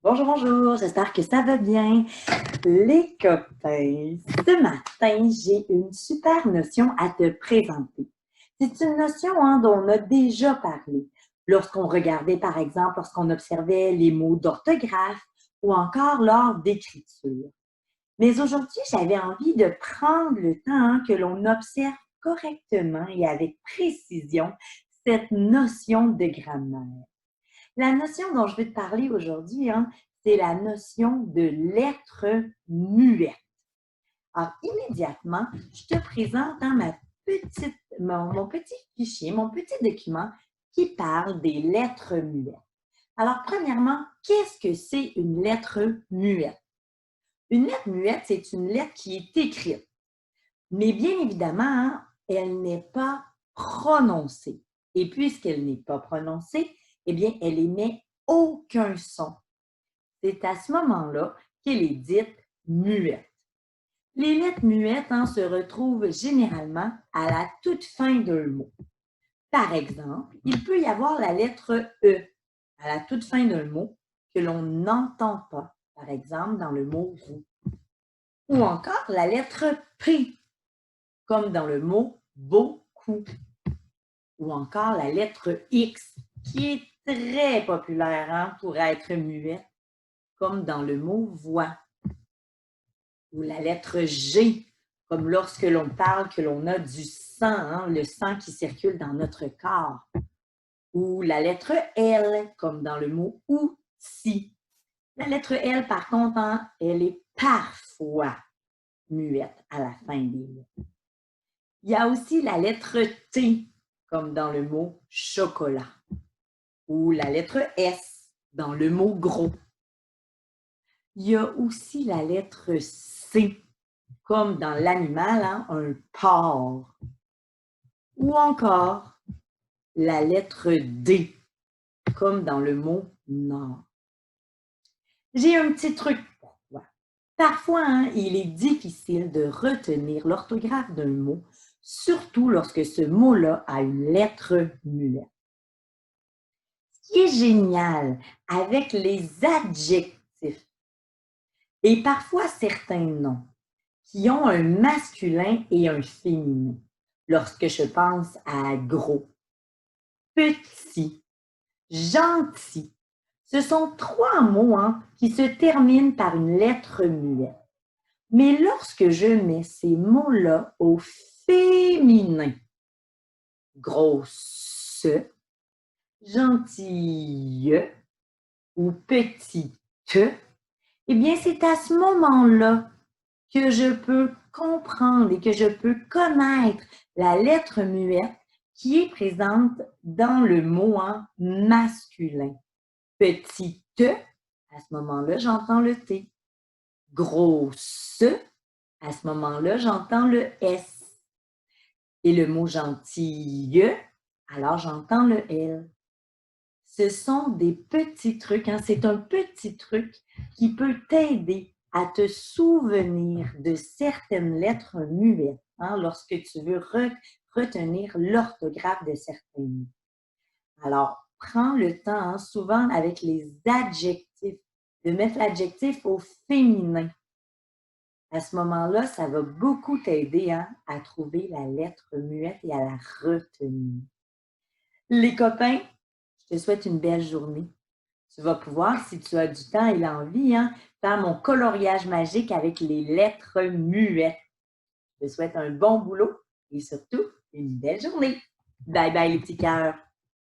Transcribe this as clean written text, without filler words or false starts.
Bonjour, bonjour, j'espère que ça va bien. Les copains, ce matin, j'ai une super notion à te présenter. C'est une notion dont on a déjà parlé lorsqu'on regardait, par exemple, lorsqu'on observait les mots d'orthographe ou encore lors d'écriture. Mais aujourd'hui, j'avais envie de prendre le temps que l'on observe correctement et avec précision cette notion de grammaire. La notion dont je vais te parler aujourd'hui, c'est la notion de lettre muette. Alors, immédiatement, je te présente mon petit fichier, mon petit document qui parle des lettres muettes. Alors, premièrement, qu'est-ce que c'est une lettre muette? Une lettre muette, c'est une lettre qui est écrite, mais bien évidemment, elle n'est pas prononcée. Et puisqu'elle n'est pas prononcée, eh bien, elle émet aucun son. C'est à ce moment-là qu'elle est dite muette. Les lettres muettes se retrouvent généralement à la toute fin d'un mot. Par exemple, il peut y avoir la lettre E à la toute fin d'un mot que l'on n'entend pas, par exemple dans le mot roux. Ou encore la lettre P, comme dans le mot beaucoup. Ou encore la lettre X, qui est très populaire pour être muette, comme dans le mot voix. Ou la lettre G, comme lorsque l'on parle que l'on a du sang, le sang qui circule dans notre corps. Ou la lettre L, comme dans le mot outil. La lettre L, par contre, elle est parfois muette à la fin des mots. Il y a aussi la lettre T, comme dans le mot chocolat. Ou la lettre S, dans le mot gros. Il y a aussi la lettre C, comme dans l'animal, un porc. Ou encore la lettre D, comme dans le mot nord. J'ai un petit truc pour toi. Parfois, il est difficile de retenir l'orthographe d'un mot, surtout lorsque ce mot-là a une lettre muette. Ce qui est génial avec les adjectifs et parfois certains noms qui ont un masculin et un féminin, lorsque je pense à gros, petit, gentil, ce sont trois mots qui se terminent par une lettre muette. Mais lorsque je mets ces mots-là au féminin, grosse, gentille ou petite, eh bien, c'est à ce moment-là que je peux comprendre et que je peux connaître la lettre muette qui est présente dans le mot masculin. Petite, à ce moment-là, j'entends le T. Grosse, à ce moment-là, j'entends le S. Et le mot gentille, alors j'entends le L. Ce sont des petits trucs, c'est un petit truc qui peut t'aider à te souvenir de certaines lettres muettes lorsque tu veux retenir l'orthographe de certains mots. Alors, prends le temps, souvent avec les adjectifs, de mettre l'adjectif au féminin. À ce moment-là, ça va beaucoup t'aider à trouver la lettre muette et à la retenir. Les copains, je te souhaite une belle journée. Tu vas pouvoir, si tu as du temps et l'envie, faire mon coloriage magique avec les lettres muettes. Je te souhaite un bon boulot et surtout une belle journée. Bye bye les petits cœurs!